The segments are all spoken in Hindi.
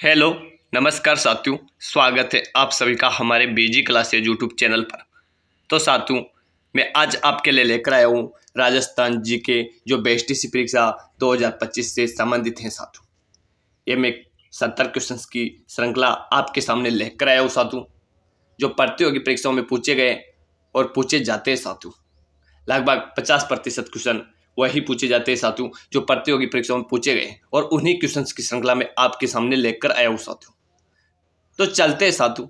हेलो, नमस्कार साथियों। स्वागत है आप सभी का हमारे बीजी क्लासेस यूट्यूब चैनल पर। तो साथियों, मैं आज आपके लिए लेकर आया हूँ राजस्थान जी के जो बेस्टीसी परीक्षा 2025 से संबंधित हैं साथियों। ये मैं 70 क्वेश्चंस की श्रृंखला आपके सामने लेकर आया हूँ साथियों, जो प्रतियोगी परीक्षाओं में पूछे गए और पूछे जाते हैं साथियों। लगभग 50% क्वेश्चन वही पूछे जाते हैं साथियों जो प्रतियोगी परीक्षाओं में पूछे गए, और उन्हीं क्वेश्चंस की श्रृंखला में आपके सामने लेकर आया हूँ साथियों। तो चलते हैं साथियों।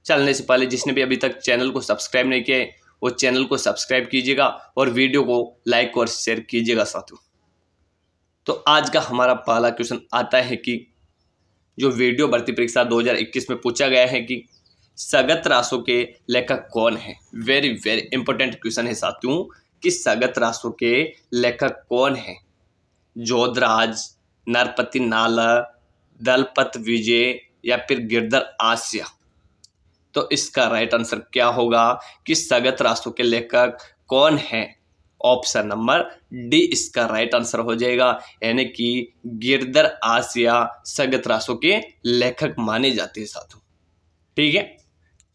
चलने से पहले जिसने भी अभी तक चैनल को सब्सक्राइब नहीं किया है वो चैनल को सब्सक्राइब कीजिएगा और वीडियो को लाइक और शेयर कीजिएगा साथियों। तो आज का हमारा पहला क्वेश्चन आता है कि जो वीडियो भर्ती परीक्षा 2021 में पूछा गया है कि सगत रासों के लेखक कौन है। वेरी वेरी इंपॉर्टेंट क्वेश्चन है साथियों कि सगत रासों के लेखक कौन है। जोधराज, नरपति नाला, दलपत विजय या फिर गिरधर आस्या। तो इसका राइट आंसर क्या होगा कि सगत रासों के लेखक कौन है। ऑप्शन नंबर डी इसका राइट आंसर हो जाएगा, यानी कि गिरधर आस्या सगत रासों के लेखक माने जाते हैं साथियों। ठीक है,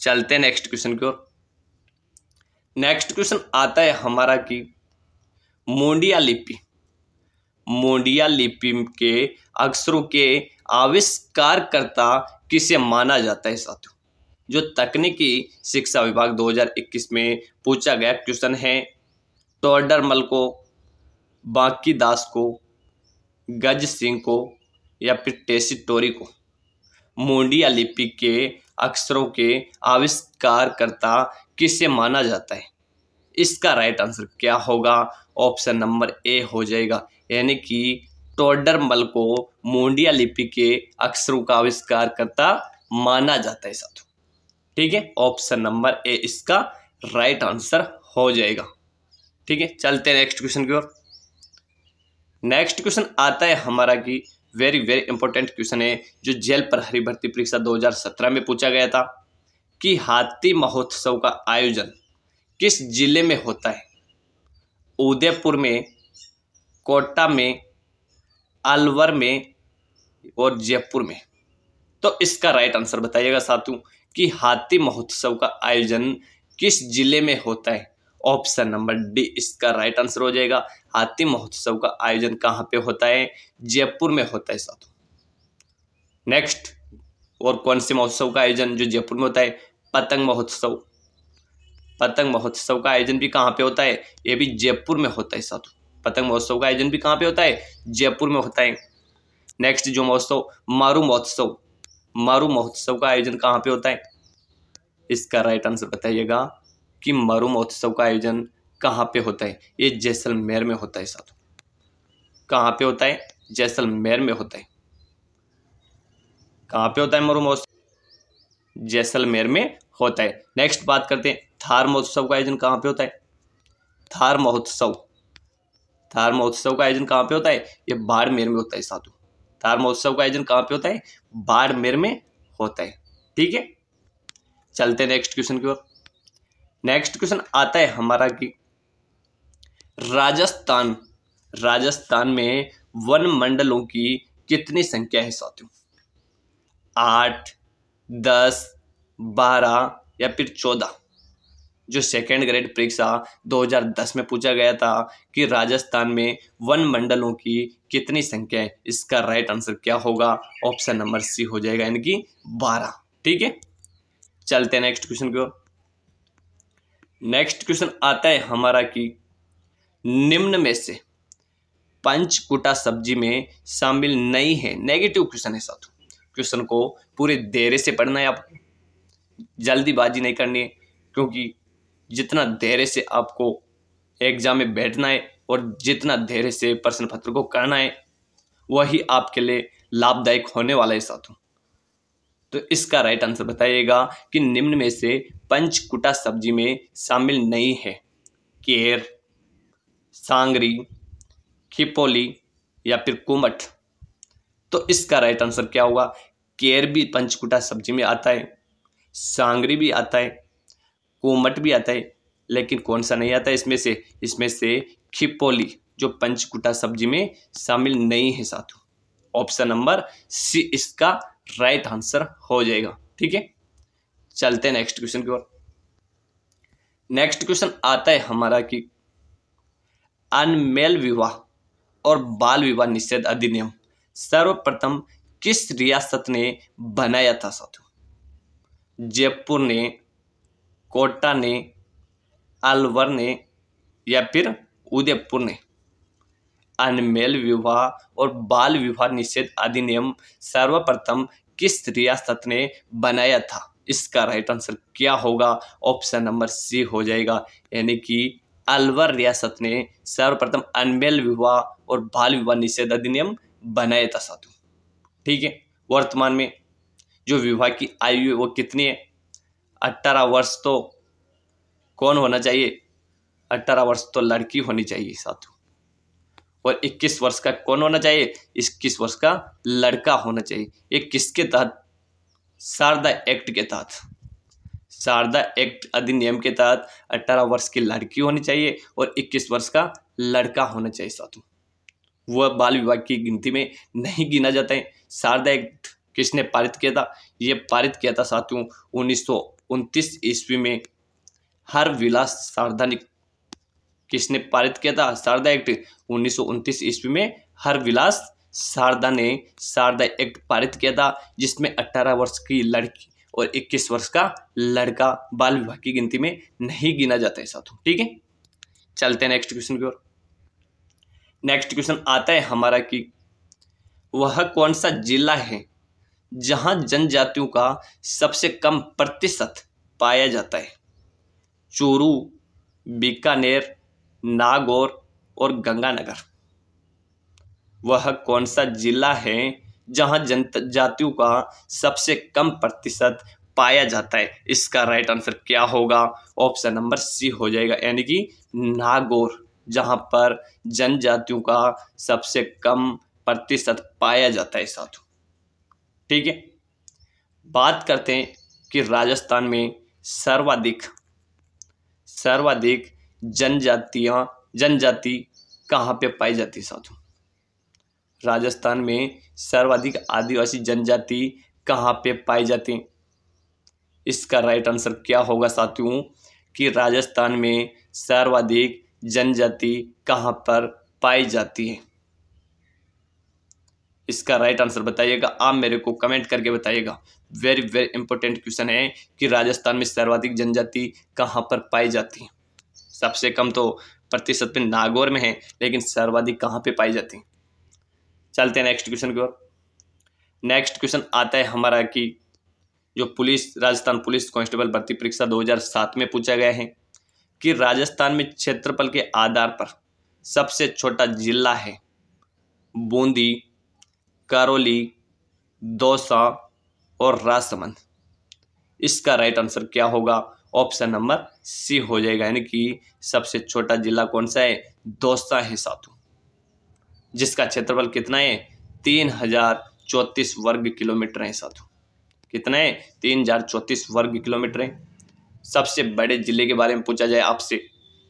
चलते हैं नेक्स्ट क्वेश्चन की ओर। नेक्स्ट क्वेश्चन आता है हमारा कि मोडिया लिपि के अक्षरों के आविष्कारकर्ता किसे माना जाता है साथियों। जो तकनीकी शिक्षा विभाग 2021 में पूछा गया क्वेश्चन है। टोडरमल को, बांकी दास को, गज सिंह को या फिर टेसीटोरी को मोडिया लिपि के अक्षरों के आविष्कारकर्ता किसे माना जाता है। इसका राइट आंसर क्या होगा। ऑप्शन नंबर ए हो जाएगा, यानी कि टोडरमल को मोडिया लिपि के अक्षरों का आविष्कारकर्ता माना जाता है साथियों। ठीक है, ऑप्शन नंबर ए इसका राइट आंसर हो जाएगा। ठीक है, चलते हैं नेक्स्ट क्वेश्चन की ओर। नेक्स्ट क्वेश्चन आता है हमारा कि वेरी वेरी इंपॉर्टेंट क्वेश्चन है जो जेल प्रहरी भर्ती परीक्षा 2017 में पूछा गया था कि हाथी महोत्सव का आयोजन किस जिले में होता है। उदयपुर में, कोटा में, अलवर में और जयपुर में। तो इसका राइट आंसर बताइएगा साथियों कि हाथी महोत्सव का आयोजन किस जिले में होता है। ऑप्शन नंबर डी इसका राइट आंसर हो जाएगा। हाथी महोत्सव का आयोजन कहाँ पे होता है, जयपुर में होता है साथियों। नेक्स्ट, और कौन से महोत्सव का आयोजन जो जयपुर में होता है, पतंग महोत्सव। पतंग महोत्सव का आयोजन भी कहाँ पे होता है, ये भी जयपुर में होता है साथियों। पतंग महोत्सव का आयोजन भी कहाँ पे होता है, जयपुर में होता है। नेक्स्ट जो महोत्सव, मारू महोत्सव, मारू महोत्सव का आयोजन कहाँ पे होता है। इसका राइट आंसर बताइएगा कि मारू महोत्सव का आयोजन कहाँ पे होता है। ये जैसलमेर में होता है साथियों। कहाँ पे होता है, जैसलमेर में होता है। कहाँ पे होता है मारू महोत्सव, जैसलमेर में होता है। नेक्स्ट बात करते हैं, थार महोत्सव का आयोजन कहाँ पे होता है। थार महोत्सव का आयोजन कहाँ पे होता है, ये बाड़मेर में होता है साथियों। थार महोत्सव का आयोजन कहाँ पे होता है, बाड़मेर में होता है। ठीक है, चलते हैं नेक्स्ट क्वेश्चन की ओर। नेक्स्ट क्वेश्चन आता है हमारा कि राजस्थान में वन मंडलों की कितनी संख्या है साथियों। 8, 10, 12 या फिर 14। जो सेकेंड ग्रेड परीक्षा 2010 में पूछा गया था कि राजस्थान में वन मंडलों की कितनी संख्या है, इसका राइट आंसर क्या होगा। ऑप्शन नंबर सी हो जाएगा, यानी कि 12। ठीक है, चलते हैं नेक्स्ट क्वेश्चन की ओर। नेक्स्ट क्वेश्चन आता है हमारा कि निम्न में से पंचकुटा सब्जी में शामिल नहीं है। नेगेटिव क्वेश्चन है साथियों। क्वेश्चन को पूरे धैर्य से पढ़ना है, आपको जल्दीबाजी नहीं करनी है, क्योंकि जितना धैर्य से आपको एग्जाम में बैठना है और जितना धैर्य से प्रश्न पत्र को करना है वही आपके लिए लाभदायक होने वाला है साथियों। तो इसका राइट आंसर बताइएगा कि निम्न में से पंचकुटा सब्जी में शामिल नहीं है। केर, सांगरी, खिपोली या फिर कुमट। तो इसका राइट आंसर क्या होगा। केर भी पंचकुटा सब्जी में आता है, सांगरी भी आता है, कुमट भी आता है, लेकिन कौन सा नहीं आता है इसमें से खिपोली जो पंचकुटा सब्जी में शामिल नहीं है साथियों। ऑप्शन नंबर सी इसका राइट आंसर हो जाएगा। ठीक है, चलते हैं नेक्स्ट क्वेश्चन की ओर। नेक्स्ट क्वेश्चन आता है हमारा कि अनमेल विवाह और बाल विवाह निषेध अधिनियम सर्वप्रथम किस रियासत ने बनाया था साथियों? जयपुर ने, कोटा ने, अलवर ने या फिर उदयपुर ने? अनमेल विवाह और बाल विवाह निषेध अधिनियम सर्वप्रथम किस रियासत ने बनाया था? इसका राइट आंसर क्या होगा? ऑप्शन नंबर सी हो जाएगा, यानी कि अलवर रियासत ने सर्वप्रथम अनमेल विवाह और बाल विवाह निषेध अधिनियम बनाया था साथियों। ठीक है, वर्तमान में जो विवाह की आयु है वो कितनी है? 18 वर्ष तो कौन होना चाहिए? 18 वर्ष तो लड़की होनी चाहिए साथियों, और 21 वर्ष का कौन होना चाहिए? 21 वर्ष का लड़का होना चाहिए। ये किसके तहत? शारदा एक्ट के तहत, शारदा एक्ट अधिनियम के तहत 18 वर्ष की लड़की होनी चाहिए और 21 वर्ष का लड़का होना चाहिए साथियों। वह बाल विवाह की गिनती में नहीं गिना जाता है। शारदा एक्ट किसने पारित किया था? ये पारित किया था साथियों 1929 ईस्वी में हर विलास शारदा ने। किसने पारित किया था शारदा एक्ट? 1929 ईस्वी में हर विलास शारदा ने शारदा एक्ट पारित किया था, जिसमें 18 वर्ष की लड़की और 21 वर्ष का लड़का बाल विवाह की गिनती में नहीं गिना जाता है साथियों। ठीक है, चलते हैं नेक्स्ट क्वेश्चन की ओर। नेक्स्ट क्वेश्चन आता है हमारा कि वह कौन सा जिला है जहां जनजातियों का सबसे कम प्रतिशत पाया जाता है? चूरू, बीकानेर, नागौर और गंगानगर। वह कौन सा जिला है जहां जनजातियों का सबसे कम प्रतिशत पाया जाता है? इसका राइट आंसर क्या होगा? ऑप्शन नंबर सी हो जाएगा, यानी कि नागौर, जहां पर जनजातियों का सबसे कम प्रतिशत पाया जाता है साथियों। ठीक है, बात करते हैं कि राजस्थान में सर्वाधिक जनजाति कहाँ पे पाई जाती है साथियों? राजस्थान में सर्वाधिक आदिवासी जनजाति कहाँ पे पाई जाती है? इसका राइट आंसर क्या होगा साथियों कि राजस्थान में सर्वाधिक जनजाति कहाँ पर पाई जाती है? इसका राइट आंसर बताइएगा, आप मेरे को कमेंट करके बताइएगा। वेरी वेरी इंपॉर्टेंट क्वेश्चन है कि राजस्थान में सर्वाधिक जनजाति कहाँ पर पाई जाती है? सबसे कम तो प्रतिशत में नागौर में है, लेकिन सर्वाधिक कहाँ पे पाई जाती है? चलते हैं नेक्स्ट क्वेश्चन की ओर। नेक्स्ट क्वेश्चन आता है हमारा कि जो राजस्थान पुलिस कांस्टेबल भर्ती परीक्षा 2007 में पूछा गया है कि राजस्थान में क्षेत्रफल के आधार पर सबसे छोटा जिला है बूंदी, करौली, दौसा और राजसमंद। इसका राइट आंसर क्या होगा? ऑप्शन नंबर सी हो जाएगा, यानी कि सबसे छोटा जिला कौन सा है? दौसा है साथियों, जिसका क्षेत्रफल कितना है? 3034 वर्ग किलोमीटर है साथियों। कितना है? 3034 वर्ग किलोमीटर है। सबसे बड़े जिले के बारे में पूछा जाए आपसे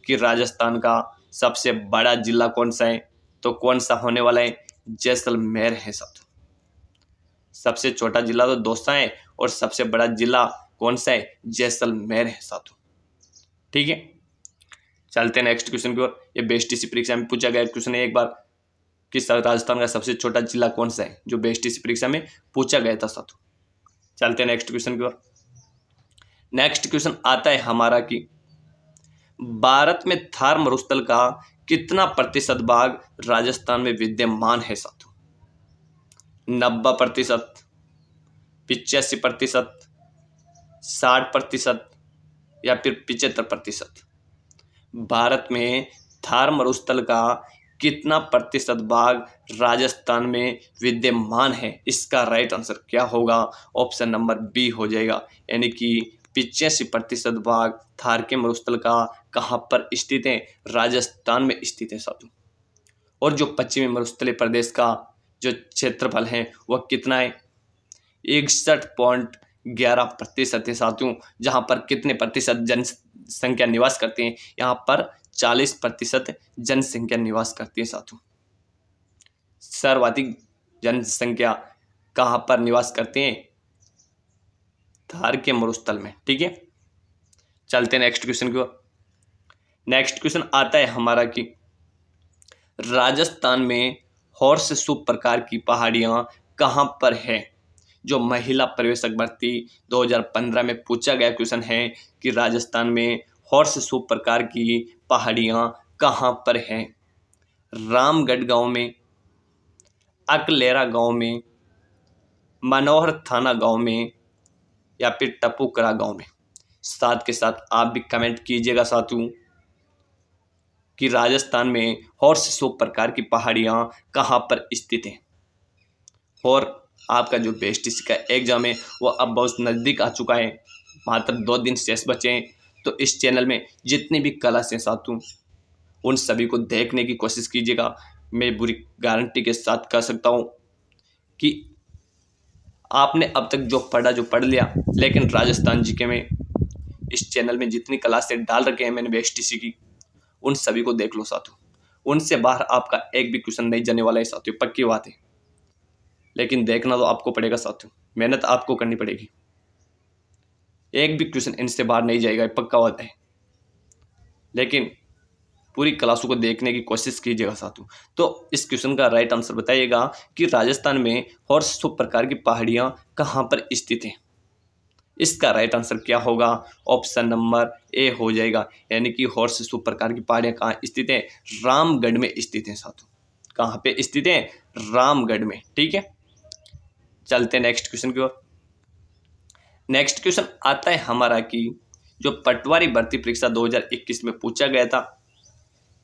कि राजस्थान का सबसे बड़ा जिला कौन सा है, तो कौन सा होने वाला है? जैसलमेर है साथियों। सबसे छोटा जिला तो दौसा है और सबसे बड़ा जिला कौन सा है? जैसलमेर है साथियों। ठीक है, चलते हैं नेक्स्ट क्वेश्चन की ओर। ये बेस्टीसी परीक्षा में पूछा गया क्वेश्चन है एक बार कि राजस्थान का सबसे छोटा जिला कौन सा है, जो बेस्टीसी परीक्षा में पूछा गया था साथियों। चलते हैं नेक्स्ट क्वेश्चन की ओर। नेक्स्ट क्वेश्चन आता है हमारा कि भारत में थार मरुस्थल का कितना प्रतिशत भाग राजस्थान में विद्यमान है साथियों? 90%, 85%, 60% या फिर 75%? भारत में थार मरुस्थल का कितना प्रतिशत भाग राजस्थान में विद्यमान है? इसका राइट आंसर क्या होगा? ऑप्शन नंबर बी हो जाएगा, यानी कि 85% भाग थार के मरुस्थल का कहाँ पर स्थित है? राजस्थान में स्थित है साथियों। और जो पश्चिमी मरुस्थलीय प्रदेश का जो क्षेत्रफल है वह कितना है? 61.11% है साथियों। जहाँ पर कितने प्रतिशत जनसंख्या निवास करते हैं? यहाँ पर 40% जनसंख्या निवास करती है साथियों। सर्वाधिक जनसंख्या कहाँ पर निवास करते हैं? थार के मरुस्थल में। ठीक है, चलते हैं नेक्स्ट क्वेश्चन की ओर। नेक्स्ट क्वेश्चन आता है हमारा कि राजस्थान में हॉर्स शू प्रकार की पहाड़ियां कहां पर है? जो महिला पर्यवेक्षक भर्ती 2015 में पूछा गया क्वेश्चन है कि राजस्थान में हॉर्स शू प्रकार की पहाड़ियां कहां पर हैं? रामगढ़ गांव में, अकलेरा गांव में, मनोहर थाना गांव में, या फिर टपुकरा गांव में। साथ के साथ आप भी कमेंट कीजिएगा साथियों कि राजस्थान में हॉर्स शू प्रकार की पहाड़ियां कहां पर स्थित हैं। और आपका जो बीएसटीसी का एग्जाम है वो अब बहुत नज़दीक आ चुका है, मात्र 2 दिन शेष बचे हैं। तो इस चैनल में जितनी भी क्लासें साथियों उन सभी को देखने की कोशिश कीजिएगा। मैं पूरी गारंटी के साथ कह सकता हूँ कि आपने अब तक जो पढ़ लिया, लेकिन राजस्थान जीके में इस चैनल में जितनी क्लासें डाल रखे हैं मैंने बीएसटीसी की, उन सभी को देख लो साथियों। उनसे बाहर आपका एक भी क्वेश्चन नहीं जाने वाला है साथियों, पक्की बात है। लेकिन देखना तो आपको पड़ेगा साथियों, मेहनत आपको करनी पड़ेगी। एक भी क्वेश्चन इनसे बाहर नहीं जाएगा, पक्का बात है। लेकिन पूरी क्लासों को देखने की कोशिश कीजिएगा साथियों। तो इस क्वेश्चन का राइट आंसर बताइएगा कि राजस्थान में हॉर्स शू प्रकार की पहाड़ियां कहां पर स्थित हैं। इसका राइट आंसर क्या होगा? ऑप्शन नंबर ए हो जाएगा, यानी कि हॉर्स शू प्रकार की पहाड़ियां कहाँ स्थित हैं? रामगढ़ में स्थित हैं साथियों। कहाँ पे स्थित हैं? रामगढ़ में। ठीक है, चलते हैं नेक्स्ट क्वेश्चन की ओर। नेक्स्ट क्वेश्चन आता है हमारा कि जो पटवारी भर्ती परीक्षा 2021 में पूछा गया था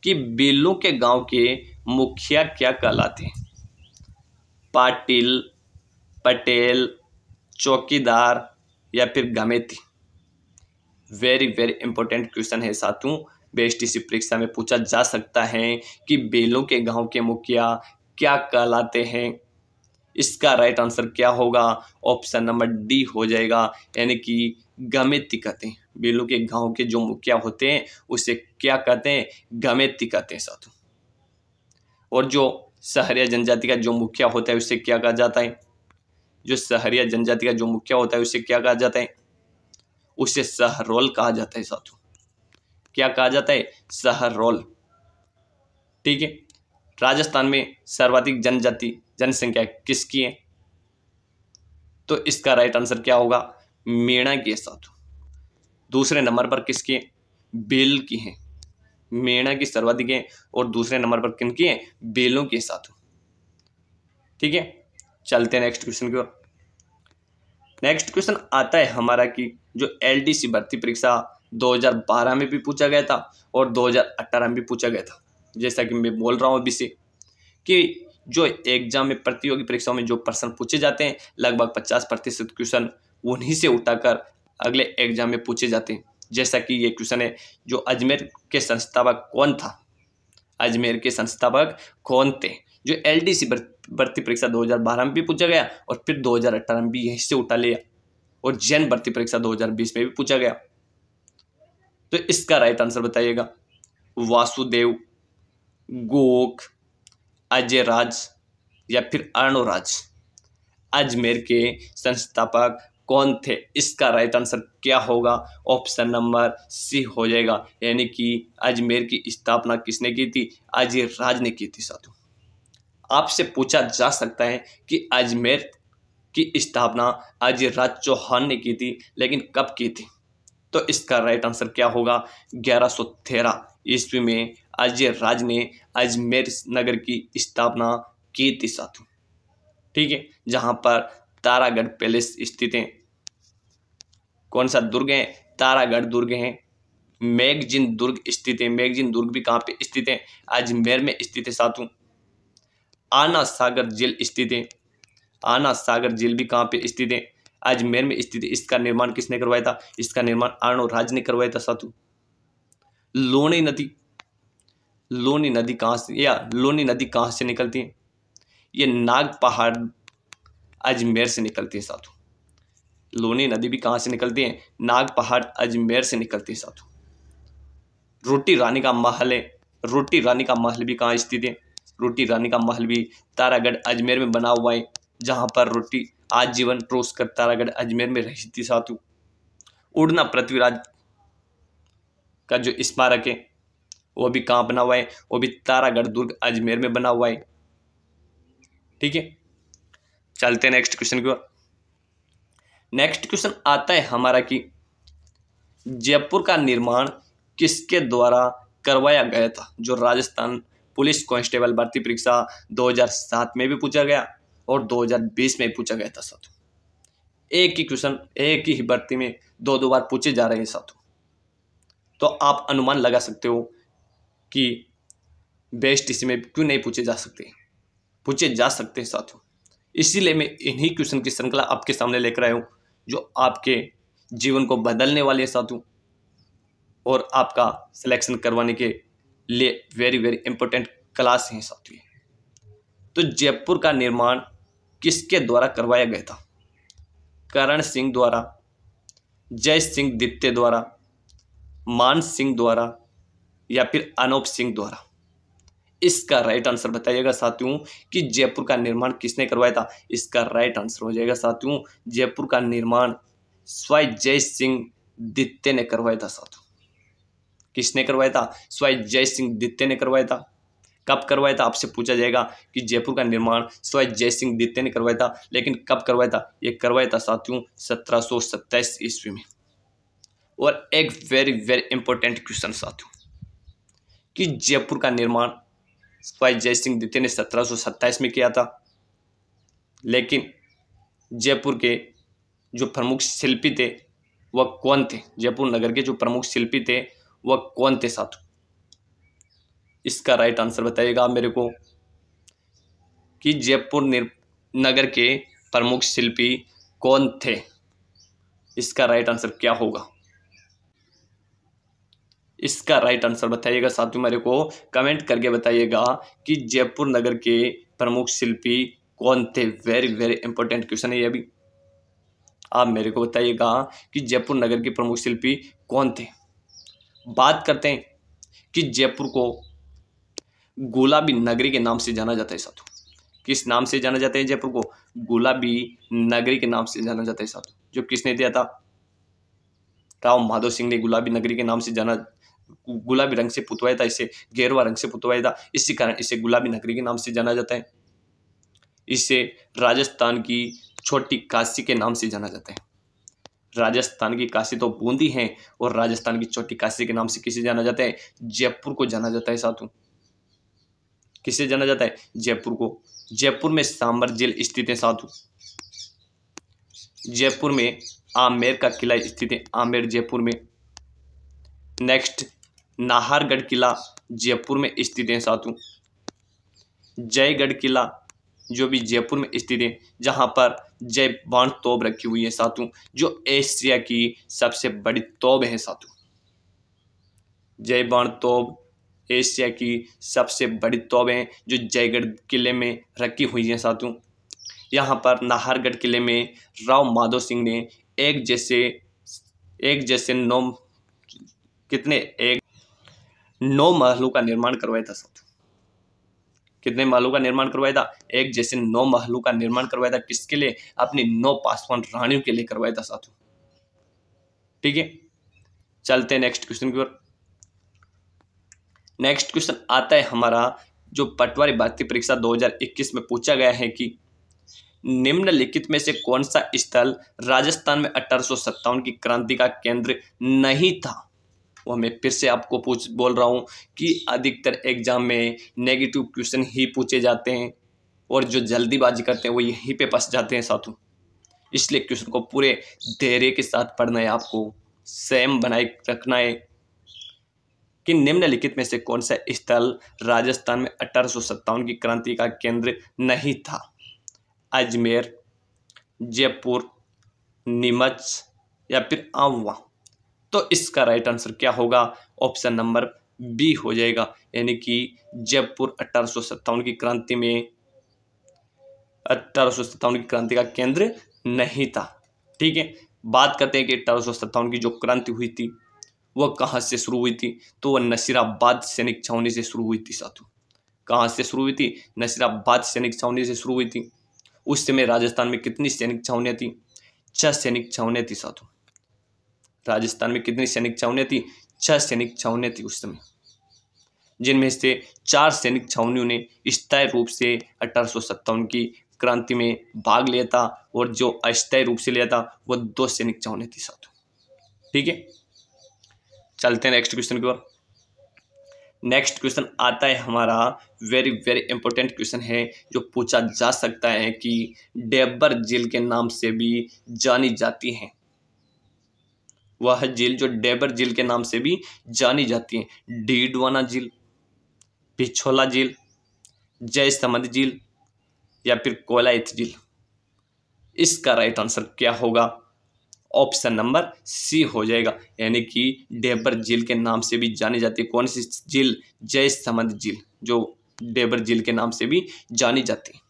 कि बेलों के गांव के मुखिया क्या कहलाते हैं? पाटिल, पटेल, चौकीदार, या फिर Gameti. Very very important question है साथियों, बीएसटीसी परीक्षा में पूछा जा सकता है कि बेलों के गांव के मुखिया क्या कहलाते हैं। इसका राइट आंसर क्या होगा? ऑप्शन नंबर डी हो जाएगा, यानी कि गमेती कहते हैं। बेलों के गांव के जो मुखिया होते हैं उसे क्या कहते हैं? गमेती कहते हैं साथियों। और जो सहरिया जनजाति का जो मुखिया होता है उसे क्या कहा जाता है? जो सहरिया जनजाति का जो मुखिया होता है उसे क्या कहा जाता है? उसे सहरोल कहा जाता है साथियों। क्या कहा जाता है? सहरोल। ठीक है, राजस्थान में सर्वाधिक जनसंख्या किसकी है? तो इसका राइट आंसर क्या होगा? मीणा की है साथियों। दूसरे नंबर पर किसकी है? बेल की है। मीणा की सर्वाधिक है और दूसरे नंबर पर किनकी है? बेलों की है साथियों। ठीक है, चलते हैं नेक्स्ट क्वेश्चन की ओर। नेक्स्ट क्वेश्चन आता है हमारा कि जो एलडीसी भर्ती परीक्षा 2012 में भी पूछा गया था और 2018 में भी पूछा गया था। जैसा कि मैं बोल रहा हूँ अभी से कि जो एग्जाम में प्रतियोगी परीक्षाओं में जो प्रश्न पूछे जाते हैं लगभग 50% क्वेश्चन उन्हीं से उठाकर अगले एग्जाम में पूछे जाते हैं। जैसा कि ये क्वेश्चन है, जो अजमेर के संस्थापक कौन था? अजमेर के संस्थापक कौन थे? जो एलडीसी भर्ती परीक्षा 2012 में भी पूछा गया और फिर 2018 में भी यहीं से उठा लिया, और जैन भर्ती परीक्षा 2020 में भी पूछा गया। तो इसका राइट आंसर बताइएगा। वासुदेव, गोक, अजय राज, या फिर अर्णोराज। अजमेर के संस्थापक कौन थे? इसका राइट आंसर क्या होगा? ऑप्शन नंबर सी हो जाएगा, यानी कि अजमेर की स्थापना किसने की थी? अजय राज ने की थी साथियों। आपसे पूछा जा सकता है कि अजमेर की स्थापना अजय राज चौहान ने की थी, लेकिन कब की थी? तो इसका राइट आंसर क्या होगा? 1113 ईस्वी में अजय राज ने अजमेर नगर की स्थापना की थी साथियों। ठीक है, जहां पर तारागढ़ पैलेस स्थित है। कौन सा दुर्ग है? तारागढ़ दुर्ग है। मैगजीन दुर्ग स्थित है। मैगजीन दुर्ग भी कहां पे स्थित है? अजमेर में स्थित है साथियों। आना सागर जेल स्थित है। आना सागर जेल भी कहां पे स्थित है? अजमेर में स्थित है। इसका निर्माण किसने करवाया था? इसका निर्माण अर्णोराज ने करवाया था साथियों। लोनी नदी, लोनी नदी कहां से, या लोनी नदी कहां से निकलती है? ये नाग पहाड़ अजमेर से निकलती है साथियों। लोनी नदी भी कहां से निकलती है? नाग पहाड़ अजमेर से निकलती है साथियों। रोटी रानी का महल है। रोटी रानी का महल भी कहां स्थित है? रोटी रानी का महल भी तारागढ़ अजमेर में बना हुआ है, जहां पर रोटी आजीवन रोज कर तारागढ़ अजमेर में रही थी साथियों। उड़ना पृथ्वीराज का जो स्मारक है वो भी कहाँ बना हुआ है, वो भी तारागढ़ दुर्ग अजमेर में बना हुआ है। ठीक है, चलते हैं नेक्स्ट क्वेश्चन की ओर। नेक्स्ट क्वेश्चन आता है हमारा कि जयपुर का निर्माण किसके द्वारा करवाया गया था, जो राजस्थान पुलिस कांस्टेबल भर्ती परीक्षा 2007 में भी पूछा गया और 2020 में भी पूछा गया था साथियों। एक ही क्वेश्चन एक ही भर्ती में दो दो बार पूछे जा रहे हैं साथियों, तो आप अनुमान लगा सकते हो कि बेस्ट इसी में क्यों नहीं पूछे जा सकते, पूछे जा सकते हैं साथियों। इसीलिए मैं इन्हीं क्वेश्चन की श्रृंखला आपके सामने लेकर आया हूं, जो आपके जीवन को बदलने वाले हैं साथियों, और आपका सिलेक्शन करवाने के लिए वेरी वेरी इंपॉर्टेंट क्लास हैं साथियों। तो जयपुर का निर्माण किसके द्वारा करवाया गया था? करण सिंह द्वारा, जय सिंह द्वितीय द्वारा, मान सिंह द्वारा, या फिर अनूप सिंह द्वारा? इसका राइट आंसर बताइएगा साथियों कि जयपुर का निर्माण किसने करवाया था। इसका राइट आंसर हो जाएगा साथियों, जयपुर का निर्माण स्वयं जय सिंह द्वितीय ने करवाया था साथियों। किसने करवाया था? स्वयं जय सिंह द्वितीय ने करवाया था। कब करवाया था आपसे पूछा जाएगा कि जयपुर का निर्माण स्वयं जय सिंह द्वितीय ने करवाया था, लेकिन कब करवाया था? ये करवाया था साथियों 1727 ईस्वी में। और एक वेरी वेरी इंपॉर्टेंट क्वेश्चन साथियों कि जयपुर का निर्माण स्वयं जय सिंह द्वितीय ने 1727 में किया था, लेकिन जयपुर के जो प्रमुख शिल्पी थे वह कौन थे? जयपुर नगर के जो प्रमुख शिल्पी थे वह कौन थे साथियों? इसका राइट आंसर बताइएगा आप मेरे को कि जयपुर नगर के प्रमुख शिल्पी कौन थे। इसका राइट आंसर क्या होगा? इसका राइट आंसर बताइएगा साथियों, मेरे को कमेंट करके बताइएगा कि जयपुर नगर के प्रमुख शिल्पी कौन थे। वेरी वेरी इंपॉर्टेंट क्वेश्चन है ये भी। आप मेरे को बताइएगा कि जयपुर नगर के प्रमुख शिल्पी कौन थे। बात करते हैं कि जयपुर को गुलाबी नगरी के नाम से जाना जाता है साथियों। किस नाम से जाना जाता है जयपुर को? गुलाबी नगरी के नाम से जाना जाता है साथियों। जो किसने दिया था? राव माधव सिंह ने गुलाबी नगरी के नाम से जाना, गुलाबी रंग से पुतवाया था, इसे गेरुआ रंग से पुतवाया था, इसी कारण इसे गुलाबी नगरी के नाम से जाना जाता है। इसे राजस्थान की छोटी काशी के नाम से जाना जाता है। राजस्थान की काशी तो बूंदी है, और राजस्थान की छोटी काशी के नाम से किसे जाना जाता है? जयपुर को जाना जाता है साथियों। किसे जाना जाता है? जयपुर को। जयपुर में सांबर जेल स्थित है साथियों। जयपुर में आमेर का किला स्थित है, आमेर जयपुर में। नेक्स्ट नाहरगढ़ किला जयपुर में स्थित है साथियों। जयगढ़ किला जो भी जयपुर में स्थित है, जहां पर जय बाण तोप रखी हुई है साथियों, जो एशिया की सबसे बड़ी तोप है साथियों। जय बाण तोप एशिया की सबसे बड़ी तोपें जो जयगढ़ किले में रखी हुई हैं साथियों। यहाँ पर नाहरगढ़ किले में राव माधव सिंह ने एक जैसे नौ महलों का निर्माण करवाया था साथियों। कितने महलों का निर्माण करवाया था? एक जैसे 9 महलों का निर्माण करवाया था। किसके लिए? अपनी 9 पासवान रानियों के लिए करवाया था साथियों। ठीक है, चलते हैं नेक्स्ट क्वेश्चन की ओर। नेक्स्ट क्वेश्चन आता है हमारा जो पटवारी भर्ती परीक्षा 2021 में पूछा गया है कि निम्नलिखित में से कौन सा स्थल राजस्थान में 1857 की क्रांति का केंद्र नहीं था। वो मैं फिर से आपको बोल रहा हूं कि अधिकतर एग्जाम में नेगेटिव क्वेश्चन ही पूछे जाते हैं, और जो जल्दीबाजी करते हैं वो यहीं पे फंस जाते हैं साथियों। इसलिए क्वेश्चन को पूरे धैर्य के साथ पढ़ना है, आपको सेम बनाए रखना है कि निम्नलिखित में से कौन सा स्थल राजस्थान में 1857 की क्रांति का केंद्र नहीं था। अजमेर, जयपुर, नीमच, या फिर आंवला? तो इसका राइट आंसर क्या होगा? ऑप्शन नंबर बी हो जाएगा, यानी कि जयपुर 1857 की क्रांति का केंद्र नहीं था। ठीक है, बात करते हैं कि 1857 की जो क्रांति हुई थी वह कहाँ से शुरू हुई थी, तो वह नसीराबाद सैनिक छावनी से शुरू हुई थी साथियों। कहाँ से शुरू हुई थी? नसीराबाद सैनिक छावनी से शुरू हुई थी। उस समय राजस्थान में कितनी सैनिक छावनियाँ थी? 6 सैनिक छावनियाँ थी साथियों। राजस्थान में कितनी सैनिक छावनियाँ थी? 6 सैनिक छावनियाँ थी उस समय, जिनमें से 4 सैनिक छावनियों ने स्थायी रूप से 1857 की क्रांति में भाग लिया था, और जो अस्थायी रूप से लिया था वो 2 सैनिक छावनियाँ थी साथियों। ठीक है, चलते हैं नेक्स्ट क्वेश्चन की ओर। नेक्स्ट क्वेश्चन आता है हमारा, वेरी वेरी इंपॉर्टेंट क्वेश्चन है, जो पूछा जा सकता है कि डेबर झील के नाम से भी जानी जाती है। वह झील जो डेबर झील के नाम से भी जानी जाती है, डीडवाना झील, पिछोला झील, जयसमंद झील, या फिर कोलायत झील। इसका राइट आंसर क्या होगा? ऑप्शन नंबर सी हो जाएगा, यानी कि डेबर झील के नाम से भी जानी जाती है। कौन सी झील? जयसमंद झील, जो डेबर झील के नाम से भी जानी जाती है।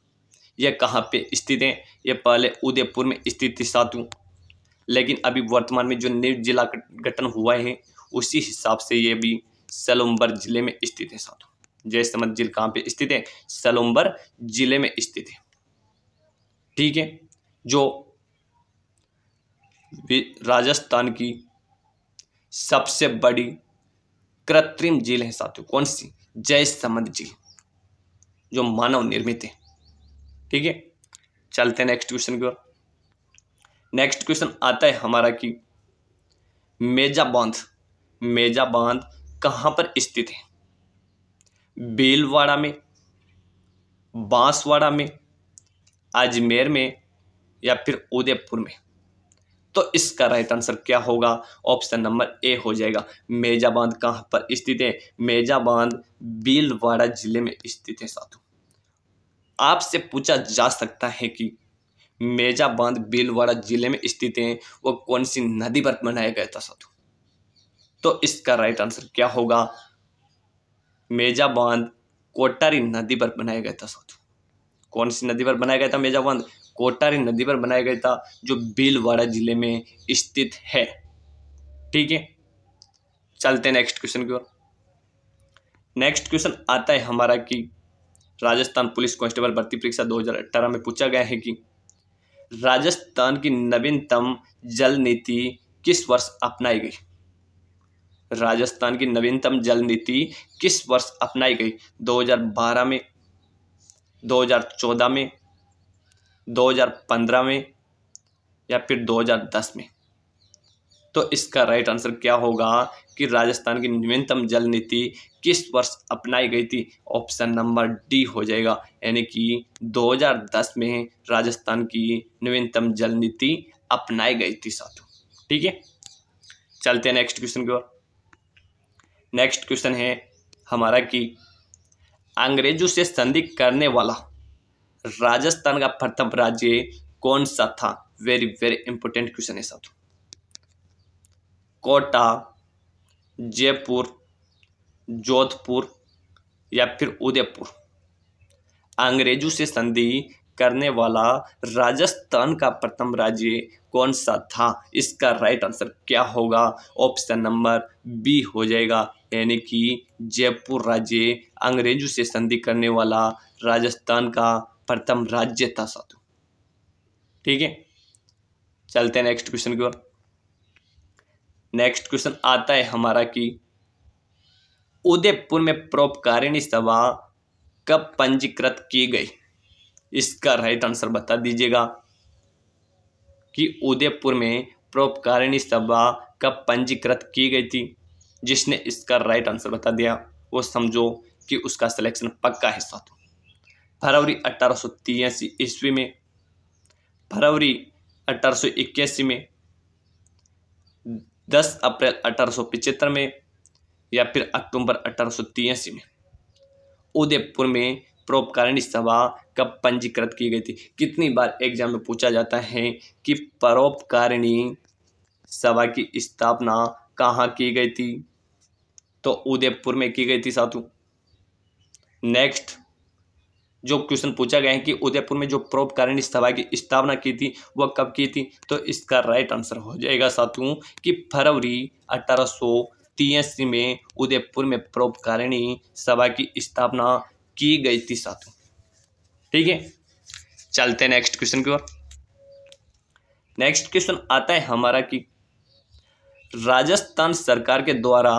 यह कहाँ पे स्थित है? यह पहले उदयपुर में स्थित थी साथियों, लेकिन अभी वर्तमान में जो नया जिला गठन हुआ है उसी हिसाब से ये भी सलुम्बर जिले में स्थित है साथियों। जयसमंद झील कहाँ पे स्थित है? सलुम्बर जिले में स्थित है। ठीक है, जो राजस्थान की सबसे बड़ी कृत्रिम झील है साथियों, कौन सी? जयसमंद झील, जो मानव निर्मित है। ठीक है, चलते हैं नेक्स्ट क्वेश्चन की ओर। नेक्स्ट क्वेश्चन आता है हमारा कि मेजा बांध कहां पर स्थित है? भीलवाड़ा में, बांसवाड़ा में, अजमेर में, या फिर उदयपुर में। तो इसका राइट आंसर क्या होगा? ऑप्शन नंबर ए हो जाएगा। मेजा बांध कहां पर स्थित है? मेजा बांध भीलवाड़ा जिले में स्थित है साथियों। आपसे पूछा जा सकता है कि मेजा बांध भीलवाड़ा जिले में स्थित है, वो कौन सी नदी पर बनाया गया था साथियों? तो इसका राइट आंसर क्या होगा? मेजा बांध कोटारी नदी पर बनाया गया था साथियों। कौन सी नदी पर बनाया गया था मेजा बांध? कोटारी नदी पर बनाया गया था, जो भीलवाड़ा जिले में स्थित है। ठीक है, चलते हैं नेक्स्ट क्वेश्चन की ओर। नेक्स्ट क्वेश्चन आता है हमारा कि राजस्थान पुलिस कांस्टेबल भर्ती परीक्षा 2018 में पूछा गया है कि राजस्थान की नवीनतम जल नीति किस वर्ष अपनाई गई? राजस्थान की नवीनतम जल नीति किस वर्ष अपनाई गई? 2012 में, 2014 में, 2015 में, या फिर 2010 में। तो इसका राइट आंसर क्या होगा कि राजस्थान की नवीनतम जल नीति किस वर्ष अपनाई गई थी? ऑप्शन नंबर डी हो जाएगा, यानी कि 2010 में राजस्थान की नवीनतम जल नीति अपनाई गई थी साथियों। ठीक है, चलते हैं नेक्स्ट क्वेश्चन की ओर। नेक्स्ट क्वेश्चन है हमारा कि अंग्रेजों से संधि करने वाला राजस्थान का प्रथम राज्य कौन सा था? वेरी वेरी इंपॉर्टेंट क्वेश्चन है साथियों। कोटा, जयपुर, जोधपुर, या फिर उदयपुर। अंग्रेजों से संधि करने वाला राजस्थान का प्रथम राज्य कौन सा था? इसका राइट आंसर क्या होगा? ऑप्शन नंबर बी हो जाएगा, यानी कि जयपुर राज्य अंग्रेजों से संधि करने वाला राजस्थान का प्रथम राज्य था साथियों। ठीक है, चलते हैं नेक्स्ट क्वेश्चन की ओर। नेक्स्ट क्वेश्चन आता है हमारा कि उदयपुर में परोपकारिणी सभा कब पंजीकृत की गई? इसका राइट आंसर बता दीजिएगा कि उदयपुर में परोपकारिणी सभा कब पंजीकृत की गई थी। जिसने इसका राइट आंसर बता दिया वो समझो कि उसका सिलेक्शन पक्का है साथियों। फरवरी 1883 ईस्वी में, फरवरी 1881 में, 10 अप्रैल 1875 में, या फिर अक्टूबर 1883 में। उदयपुर में परोपकारिणी सभा कब पंजीकृत की गई थी? कितनी बार एग्जाम में पूछा जाता है कि परोपकारिणी सभा की स्थापना कहाँ की गई थी? तो उदयपुर में की गई थी साथियों। नेक्स्ट जो क्वेश्चन पूछा गया है कि उदयपुर में जो परोपकारिणी सभा की स्थापना की थी वह कब की थी? तो इसका राइट आंसर हो जाएगा साथियों कि फरवरी 1883 में उदयपुर में परोपकारिणी सभा की स्थापना की गई थी साथियों। ठीक है, चलते हैं नेक्स्ट क्वेश्चन की ओर। नेक्स्ट क्वेश्चन आता है हमारा कि राजस्थान सरकार के द्वारा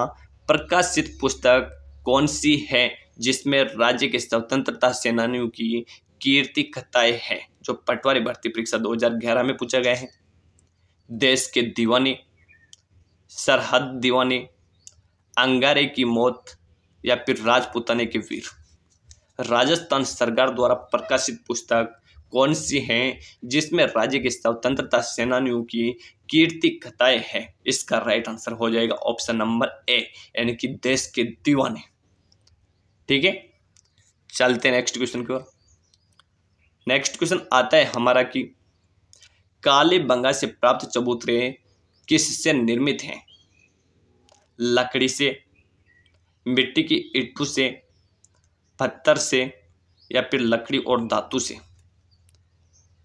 प्रकाशित पुस्तक कौन सी है जिसमें राज्य के स्वतंत्रता सेनानियों की कीर्ति कथाएं हैं, जो पटवारी भर्ती परीक्षा 2011 में पूछा गया है। देश के दीवाने, सरहद दीवाने, अंगारे की मौत, या फिर राजपूताने के वीर। राजस्थान सरकार द्वारा प्रकाशित पुस्तक कौन सी है जिसमें राज्य के स्वतंत्रता सेनानियों की कीर्ति कथाएं हैं? इसका राइट आंसर हो जाएगा ऑप्शन नंबर ए, यानी कि देश के दीवाने। ठीक है, चलते नेक्स्ट क्वेश्चन की ओर। नेक्स्ट क्वेश्चन आता है हमारा कि कालीबंगा से प्राप्त चबूतरे किससे निर्मित हैं? लकड़ी से, मिट्टी की ईंटों से, पत्थर से, या फिर लकड़ी और धातु से।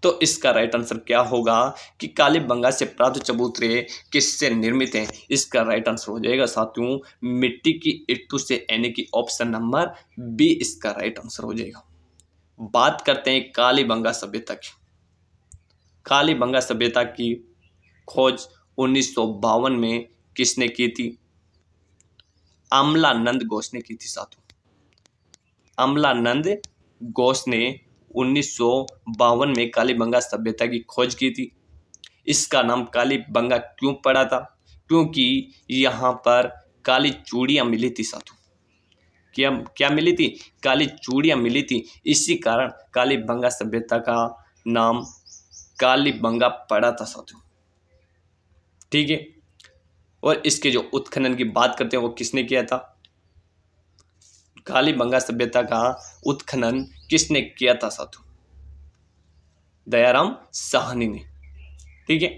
तो इसका राइट आंसर क्या होगा कि कालीबंगा से प्राप्त चबूतरे किससे निर्मित हैं? इसका राइट आंसर हो जाएगा साथियों मिट्टी की ईंटों से, यानी कि ऑप्शन नंबर बी इसका राइट आंसर हो जाएगा। बात करते हैं कालीबंगा सभ्यता की। कालीबंगा सभ्यता की खोज 1952 में किसने की थी? अमलानंद घोष ने की थी साथियों। अमलानंद घोष ने 1952 में कालीबंगा सभ्यता की खोज की थी। इसका नाम कालीबंगा क्यों पड़ा था? क्योंकि यहाँ पर काली चूड़ियाँ मिली थी साथियों। क्या मिली थी? काली चूड़ियाँ मिली थी, इसी कारण कालीबंगा सभ्यता का नाम कालीबंगा पड़ा था साथियों। ठीक है, और इसके जो उत्खनन की बात करते हैं वो किसने किया था? कालीबंगा सभ्यता का उत्खनन किसने किया था साथियों? दयाराम साहनी ने। ठीक है,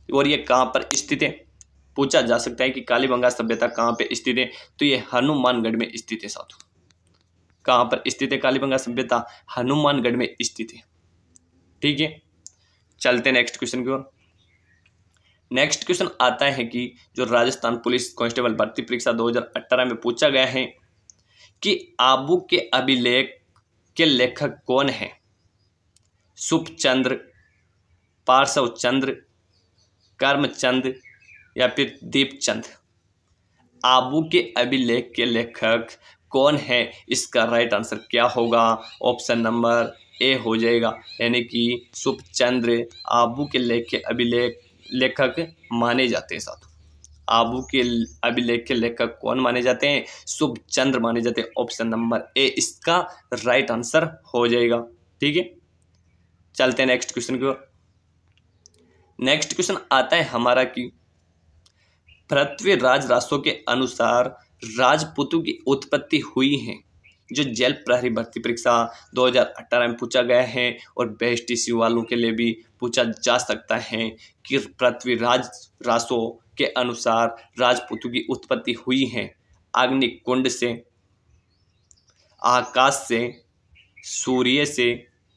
और ये कहाँ पर स्थित है? पूछा जा सकता है कि कालीबंगा सभ्यता कहाँ पे स्थित है, तो ये हनुमानगढ़ में स्थित है साथियों। कहाँ पर स्थित है कालीबंगा सभ्यता? हनुमानगढ़ में स्थित है। ठीक है, चलते नेक्स्ट क्वेश्चन की ओर। नेक्स्ट क्वेश्चन आता है कि जो राजस्थान पुलिस कांस्टेबल भर्ती परीक्षा 2018 में पूछा गया है कि आबू के अभिलेख के लेखक कौन है? सुखचंद्र, पार्श्व चंद्र, कर्मचंद, या फिर दीपचंद। आबू के अभिलेख के लेखक कौन है? इसका राइट आंसर क्या होगा? ऑप्शन नंबर ए हो जाएगा, यानी कि सुखचंद्र आबू के लेखक माने जाते हैं साथियों। आबू के अभिलेख के लेखक कौन माने जाते हैं? सुखचंद्र माने जाते हैं। ऑप्शन नंबर ए इसका राइट आंसर हो जाएगा। ठीक है, चलते हैं नेक्स्ट क्वेश्चन की ओर। नेक्स्ट क्वेश्चन आता है हमारा कि पृथ्वीराज रासो के अनुसार राजपूतों की उत्पत्ति हुई है, जो जेल प्रहरी भर्ती परीक्षा 2018 में पूछा गया है और बेस्ट टीसी वालों के लिए भी पूछा जा सकता है कि पृथ्वीराज रासो के अनुसार राजपूतों की उत्पत्ति हुई है अग्निकुंड से, आकाश से, सूर्य से,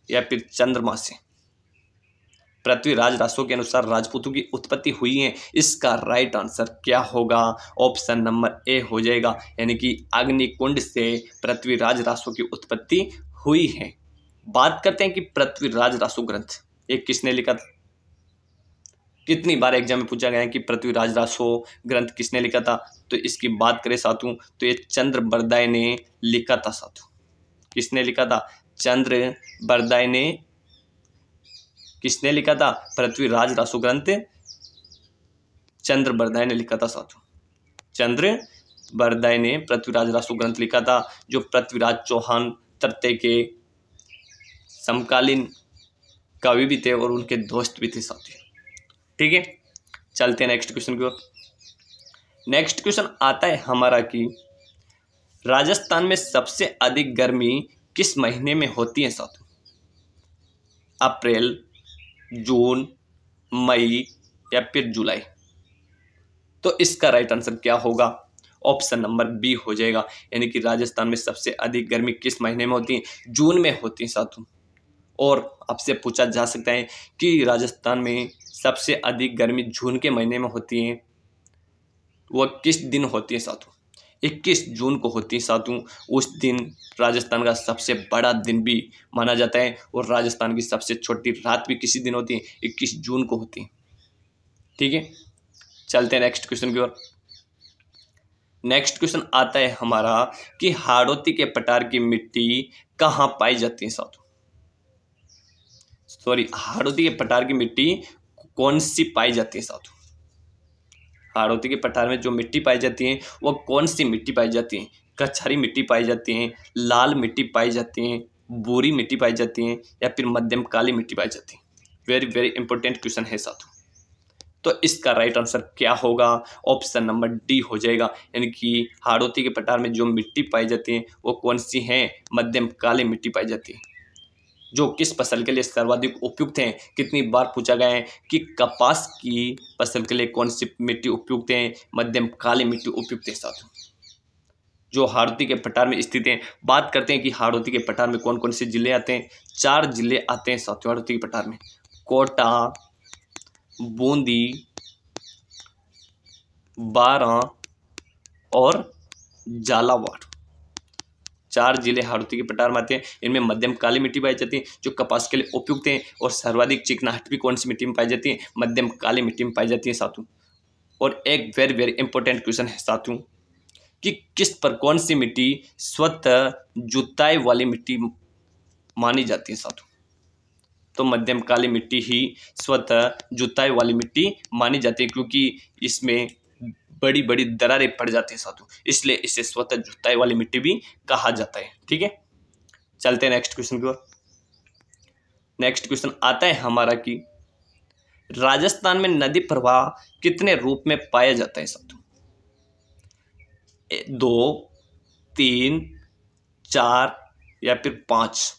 या फिर चंद्रमा से। पृथ्वीराज रासो के अनुसार राजपूतों की उत्पत्ति हुई है, इसका राइट आंसर क्या होगा? ऑप्शन नंबर ए हो जाएगा, यानी कि अग्निकुंड से पृथ्वीराज रासो की उत्पत्ति हुई है। बात करते हैं कि पृथ्वीराज रासो ग्रंथ ये किसने लिखा था? कितनी बार एग्जाम में पूछा गया है कि पृथ्वीराज रासो ग्रंथ किसने लिखा था? तो इसकी बात करें साथियों तो ये चंद्रबरदाय ने लिखा था साथियों। किसने लिखा था? चंद्रबरदाय ने। किसने लिखा था? पृथ्वीराज रासो ग्रंथ चंद्रबरदाय ने लिखा था साथियों। चंद्रबरदाय ने पृथ्वीराज रासो ग्रंथ लिखा था, जो पृथ्वीराज चौहान तृतीय के समकालीन कवि भी थे और उनके दोस्त भी थे साथियों। ठीक है, चलते हैं नेक्स्ट क्वेश्चन की ओर। नेक्स्ट क्वेश्चन आता है हमारा कि राजस्थान में सबसे अधिक गर्मी किस महीने में होती है साथियों? अप्रैल, जून, मई, या फिर जुलाई। तो इसका राइट आंसर क्या होगा? ऑप्शन नंबर बी हो जाएगा, यानी कि राजस्थान में सबसे अधिक गर्मी किस महीने में होती है? जून में होती है साथियों। और आपसे पूछा जा सकता है कि राजस्थान में सबसे अधिक गर्मी जून के महीने में होती है, वह किस दिन होती है साथियों? 21 जून को होती है साथियों। उस दिन राजस्थान का सबसे बड़ा दिन भी माना जाता है और राजस्थान की सबसे छोटी रात भी किसी दिन होती है, 21 जून को होती है। ठीक है, चलते हैं नेक्स्ट क्वेश्चन की ओर। नेक्स्ट क्वेश्चन आता है हमारा कि हाड़ौती के पठार की मिट्टी कहाँ पाई जाती है साथियों। सॉरी, हाड़ौती के पठार की मिट्टी कौन सी पाई जाती है साथियों। हाड़ौती के पठार में जो मिट्टी पाई जाती है वो कौन सी मिट्टी पाई जाती है। कछारी मिट्टी पाई जाती है, लाल मिट्टी पाई जाती है, भूरी मिट्टी पाई जाती है या फिर मध्यम काली मिट्टी पाई जाती है। वेरी वेरी इंपॉर्टेंट क्वेश्चन है साथियों। तो इसका राइट आंसर क्या होगा, ऑप्शन नंबर डी हो जाएगा। यानी कि हाड़ौती के पठार में जो मिट्टी पाई जाती है वो कौन सी है, मध्यम काली मिट्टी पाई जाती है। जो किस फसल के लिए सर्वाधिक उपयुक्त हैं, कितनी बार पूछा गया है कि कपास की फसल के लिए कौन सी मिट्टी उपयुक्त है, मध्यम काली मिट्टी उपयुक्त है साथियों। जो हाड़ौती के पठार में स्थित हैं, बात करते हैं कि हाड़ौती के पठार में कौन कौन से जिले आते हैं। 4 जिले आते हैं साथियों हाड़ौती के पठार में, कोटा, बूंदी, बारां और झालावाड़। 4 जिले हाड़ौती के पठार में आते हैं। इनमें मध्यम काली मिट्टी पाई जाती है जो कपास के लिए उपयुक्त है, और सर्वाधिक चिकनाहट भी कौन सी मिट्टी में पाई जाती है, मध्यम काली मिट्टी में पाई जाती है साथियों। और एक वेरी वेरी इंपॉर्टेंट क्वेश्चन है साथियों कि किस पर कौन सी मिट्टी स्वतः जुताई वाली मिट्टी मानी जाती है साथियों। तो मध्यम काली मिट्टी ही स्वतः जुताई वाली मिट्टी मानी जाती है, क्योंकि इसमें बड़ी बड़ी दरारें पड़ जाती है साथियों, इसलिए इसे स्वतः जुताई वाली मिट्टी भी कहा जाता है। ठीक है, चलते हैं नेक्स्ट क्वेश्चन की ओर। नेक्स्ट क्वेश्चन आता है हमारा कि राजस्थान में नदी प्रवाह कितने रूप में पाया जाता है साथियों। 2, 3, 4 या फिर 5।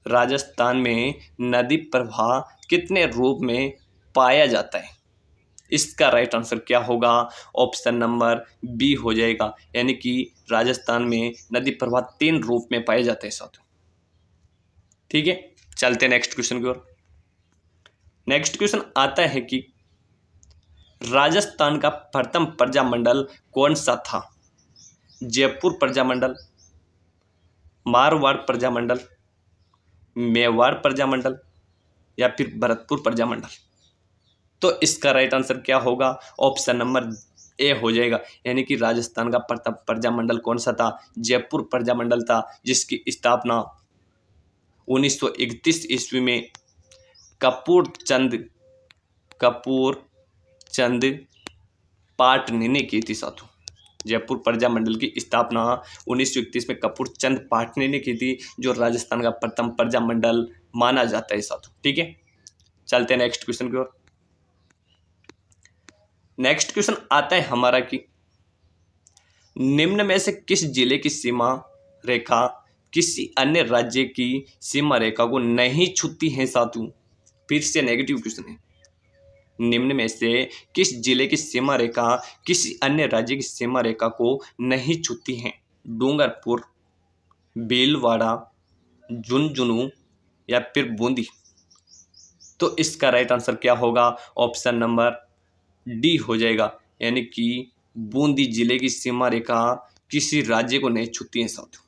राजस्थान में नदी प्रवाह कितने रूप में पाया जाता है। इसका राइट आंसर क्या होगा, ऑप्शन नंबर बी हो जाएगा। यानी कि राजस्थान में नदी प्रवाह 3 रूप में पाए जाते हैं साथियों। ठीक है, चलते हैं नेक्स्ट क्वेश्चन की ओर। नेक्स्ट क्वेश्चन आता है कि राजस्थान का प्रथम प्रजामंडल कौन सा था। जयपुर प्रजामंडल, मारवाड़ प्रजामंडल, मेवाड़ प्रजामंडल या फिर भरतपुर प्रजामंडल। तो इसका राइट आंसर क्या होगा, ऑप्शन नंबर ए हो जाएगा। यानी कि राजस्थान का प्रथम प्रजामंडल कौन सा था, जयपुर प्रजामंडल था, जिसकी स्थापना 1931 ईस्वी में कपूर चंद पाटनी ने की थी साथियों। जयपुर प्रजामंडल की स्थापना 1931 में कपूर चंद पाटनी ने की थी, जो राजस्थान का प्रथम प्रजामंडल माना जाता है साथियों। ठीक है, चलते हैं नेक्स्ट क्वेश्चन की ओर। नेक्स्ट क्वेश्चन आता है हमारा कि निम्न में से किस जिले की सीमा रेखा किसी अन्य राज्य की सीमा रेखा को नहीं छूती है साथियों। फिर से नेगेटिव क्वेश्चन है। निम्न में से किस जिले की सीमा रेखा किसी अन्य राज्य की सीमा रेखा को नहीं छूती है। डूंगरपुर, भीलवाड़ा, झुंझुनू या फिर बूंदी। तो इसका राइट आंसर क्या होगा, ऑप्शन नंबर डी हो जाएगा। यानी कि बूंदी जिले की सीमा रेखा किसी राज्य को नहीं छूती है साथियों।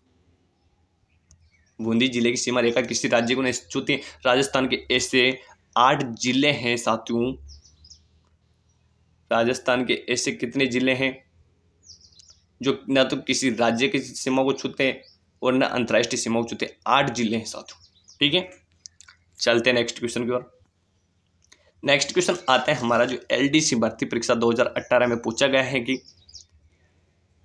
बूंदी जिले की सीमा रेखा किसी राज्य को नहीं छूती है। राजस्थान के ऐसे 8 जिले हैं साथियों। राजस्थान के ऐसे कितने जिले हैं जो न तो किसी राज्य की सीमा को छूते हैं और न अंतर्राष्ट्रीय सीमा को छूते हैं। 8 जिले हैं साथियों। ठीक है, चलते हैं नेक्स्ट क्वेश्चन की ओर। नेक्स्ट क्वेश्चन आता है हमारा जो एलडीसी भर्ती परीक्षा 2018 में पूछा गया है कि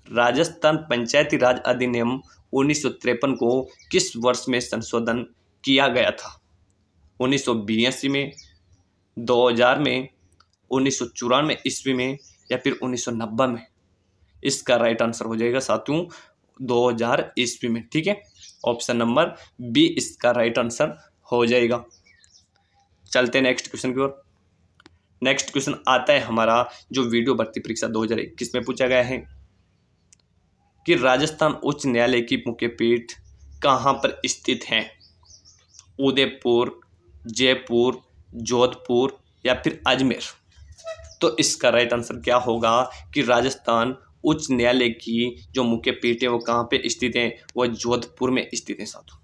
राजस्थान पंचायती राज अधिनियम 1953 को किस वर्ष में संशोधन किया गया था। 1982 में, 2000 में, 1994 ईस्वी में या फिर 1990 में। इसका राइट आंसर हो जाएगा साथियों 2000 ईस्वी में। ठीक है, ऑप्शन नंबर बी इसका राइट आंसर हो जाएगा। चलते हैं नेक्स्ट क्वेश्चन की ओर। नेक्स्ट क्वेश्चन आता है हमारा जो वीडियो भर्ती परीक्षा 2021 में पूछा गया है कि राजस्थान उच्च न्यायालय की मुख्य पीठ कहाँ पर स्थित है। उदयपुर, जयपुर, जोधपुर या फिर अजमेर। तो इसका राइट आंसर क्या होगा कि राजस्थान उच्च न्यायालय की जो मुख्य पीठ है वो कहाँ पे स्थित है? वो जोधपुर में स्थित है साथियों।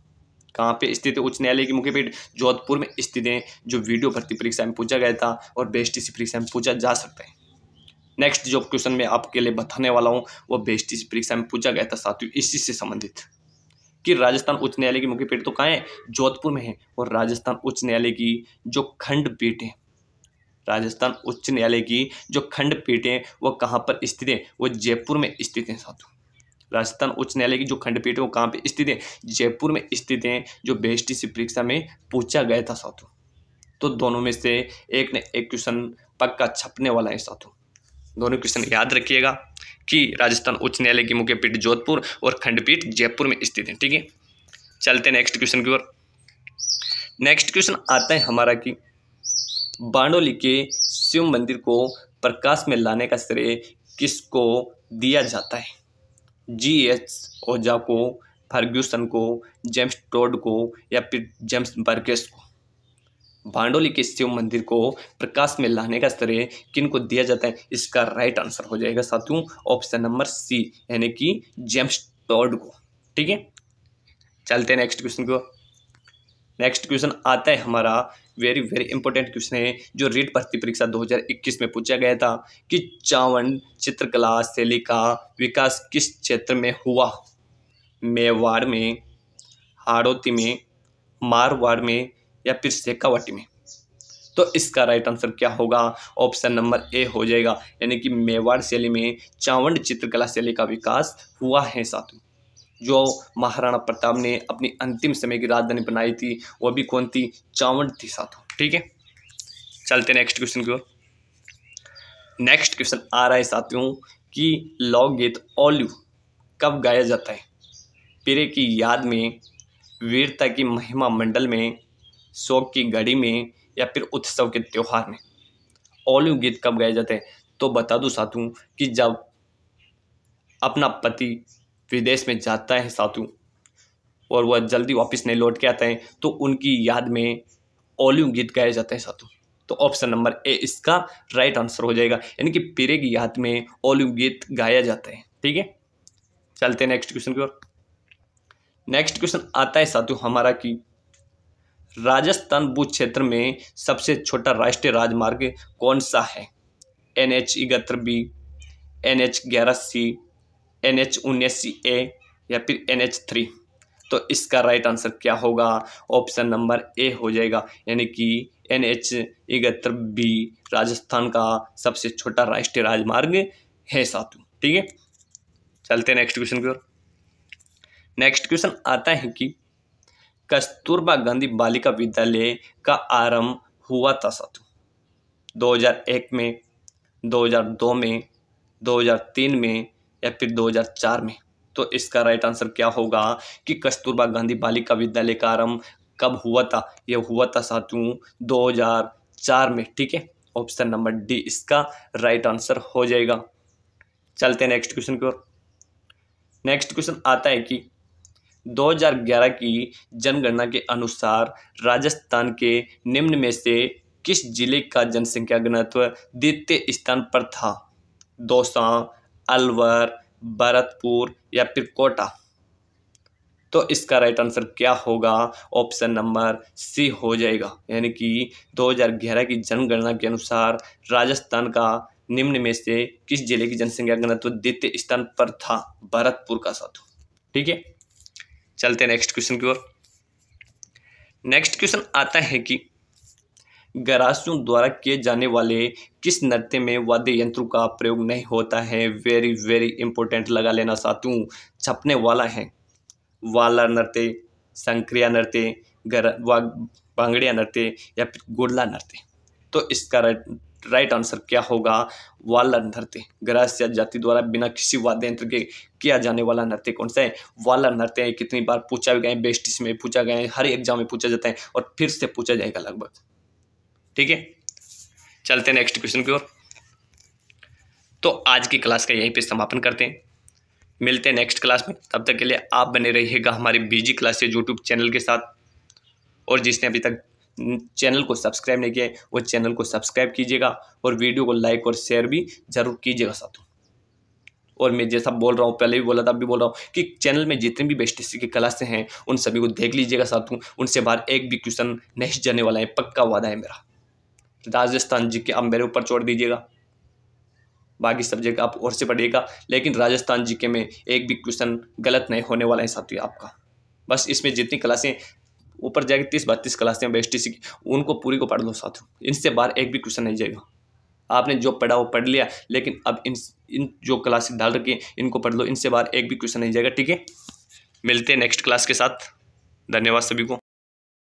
कहाँ पे स्थित है उच्च न्यायालय की मुख्य पीठ? जोधपुर में स्थित है, जो वीडियो भर्ती परीक्षा में पूछा गया था और बेएसटीसी परीक्षा में पूछा जा सकता है। नेक्स्ट जो क्वेश्चन मैं आपके लिए बताने वाला हूँ वो बेएसटीसी परीक्षा में पूछा गया था साथियों, इसी से संबंधित कि राजस्थान उच्च न्यायालय की मुख्य पीठ तो कहाँ है? जोधपुर में है। और राजस्थान उच्च न्यायालय की जो खंडपीठ है, राजस्थान उच्च न्यायालय की जो खंडपीठ है वो कहाँ पर स्थित है? वो जयपुर में स्थित है साथियों। राजस्थान उच्च न्यायालय की जो खंडपीठ है वो कहाँ पे स्थित है? जयपुर में स्थित है, जो बेएसटीसी परीक्षा में पूछा गया था साथियों। तो दोनों में से एक न एक क्वेश्चन पक्का छपने वाला है साथियों। दोनों क्वेश्चन याद रखिएगा कि राजस्थान उच्च न्यायालय की मुख्य पीठ जोधपुर और खंडपीठ जयपुर में स्थित है। ठीक है, चलते नेक्स्ट क्वेश्चन की ओर। नेक्स्ट क्वेश्चन आता है हमारा कि बारडोली के शिव मंदिर को प्रकाश में लाने का श्रेय किसको दिया जाता है? G.H. ओजा को, फर्ग्यूसन को, जेम्स टोड को या फिर जेम्स बर्गेस को? बारडोली के शिव मंदिर को प्रकाश में लाने का श्रेय किन को दिया जाता है? इसका राइट आंसर हो जाएगा साथियों ऑप्शन नंबर सी, यानी कि जेम्स टोड को। ठीक है, चलते हैं नेक्स्ट क्वेश्चन को। नेक्स्ट क्वेश्चन आता है हमारा वेरी वेरी इंपॉर्टेंट क्वेश्चन है, जो रीट भर्ती परीक्षा 2021 में पूछा गया था कि चावंड चित्रकला शैली का विकास किस क्षेत्र में हुआ? मेवाड़ में, हाड़ौती में, मारवाड़ में या फिर शेखावाटी में? तो इसका राइट आंसर क्या होगा? ऑप्शन नंबर ए हो जाएगा, यानी कि मेवाड़ शैली में चावंड चित्रकला शैली का विकास हुआ है साथियों। जो महाराणा प्रताप ने अपनी अंतिम समय की राजधानी बनाई थी वो भी कौन थी? चावंड थी साथियों। ठीक है, चलते नेक्स्ट क्वेश्चन की ओर। नेक्स्ट क्वेश्चन आ रहा है साथियों कि लोकगीत ओलू कब गाया जाता है? पीरे की याद में, वीरता की महिमा मंडल में, शोक की घड़ी में या फिर उत्सव के त्योहार में? ओलू गीत कब गाया जाता है? तो बता दूं साथियों कि जब अपना पति विदेश में जाता है साथियों और वह जल्दी वापस नहीं लौट के आता है तो उनकी याद में ओलू गीत गाया जाता है साथियों। तो ऑप्शन नंबर ए इसका राइट आंसर हो जाएगा, यानी कि पीरे की याद में ओलू गीत गाया जाता है। ठीक है, चलते हैं नेक्स्ट क्वेश्चन की ओर। नेक्स्ट क्वेश्चन आता है साथियों हमारा कि राजस्थान भू क्षेत्र में सबसे छोटा राष्ट्रीय राजमार्ग कौन सा है? NH-71B, NH-11C, NH-19A या फिर NH-3? तो इसका राइट आंसर क्या होगा? ऑप्शन नंबर ए हो जाएगा, यानी कि NH-71B राजस्थान का सबसे छोटा राष्ट्रीय राजमार्ग है साथियों। ठीक है, चलते हैं नेक्स्ट क्वेश्चन की ओर। नेक्स्ट क्वेश्चन आता है कि कस्तूरबा गांधी बालिका विद्यालय का आरंभ हुआ था साथियों 2001 में, 2002 में, 2003 में या फिर 2004 में? तो इसका राइट आंसर क्या होगा कि कस्तूरबा गांधी बालिका विद्यालय का आरंभ कब हुआ था? यह हुआ था साथियों 2004 में। ठीक है, ऑप्शन नंबर डी इसका राइट आंसर हो जाएगा। चलते हैं नेक्स्ट क्वेश्चन की ओर। नेक्स्ट क्वेश्चन आता है कि 2011 की जनगणना के अनुसार राजस्थान के निम्न में से किस जिले का जनसंख्या घनत्व द्वितीय स्थान पर था? दौसा, अलवर, भरतपुर या फिर कोटा? तो इसका राइट आंसर क्या होगा? ऑप्शन नंबर सी हो जाएगा, यानी कि 2011 की जनगणना के अनुसार राजस्थान का निम्न में से किस जिले की जनसंख्या घनत्व द्वितीय स्थान पर था? भरतपुर का साथियों। ठीक है, चलते हैं नेक्स्ट क्वेश्चन की ओर। नेक्स्ट क्वेश्चन आता है कि गरासियों द्वारा किए जाने वाले किस नृत्य में वाद्य यंत्रों का प्रयोग नहीं होता है? वेरी वेरी इंपॉर्टेंट लगा लेना साथियों, छपने वाला है। वाला नृत्य, संक्रिया नृत्य, भांगड़िया नृत्य या फिर गुड़ला नृत्य? तो इसका राइट आंसर क्या होगा? वाला नृत्य। ग्रास्य जाति द्वारा बिना किसी वाद्य यंत्र के किया जाने वाला नृत्य कौन सा है? वाला नृत्य। कितनी बार पूछा गया है, बेस्टिस में पूछा गया है, हर एग्जाम में पूछा जाता है और फिर से पूछा जाएगा लगभग। ठीक है, चलते हैं नेक्स्ट क्वेश्चन की ओर। तो आज की क्लास का यहीं पे समापन करते हैं, मिलते हैं नेक्स्ट क्लास में। तब तक के लिए आप बने रहिएगा हमारे बीजी क्लासेस यूट्यूब चैनल के साथ, और जिसने अभी तक चैनल को सब्सक्राइब नहीं किया है वो चैनल को सब्सक्राइब कीजिएगा और वीडियो को लाइक और शेयर भी जरूर कीजिएगा साथियों। और मैं जैसा बोल रहा हूँ, पहले भी बोला था, अब भी बोल रहा हूँ कि चैनल में जितनी भी बेस्ट हिस्ट्री की क्लासें हैं उन सभी को देख लीजिएगा साथियों। उनसे बाहर एक भी क्वेश्चन नहीं जाने वाला है, पक्का वादा है मेरा। राजस्थान जी के आप मेरे ऊपर छोड़ दीजिएगा, बाकी सब्जेक्ट आप और से पढ़िएगा, लेकिन राजस्थान जीके में एक भी क्वेश्चन गलत नहीं होने वाला है साथियों आपका। बस इसमें जितनी क्लासें ऊपर जाएगी 30-32 क्लासें बेस्ट हिस्ट्री की, उनको पूरी को पढ़ लो साथियों। इनसे बाहर एक भी क्वेश्चन नहीं जाएगा। आपने जो पढ़ा वो पढ़ लिया, लेकिन अब इन जो क्लासेस डाल रखी है इनको पढ़ लो, इनसे बाहर एक भी क्वेश्चन नहीं जाएगा। ठीक है, मिलते हैं नेक्स्ट क्लास के साथ। धन्यवाद सभी को।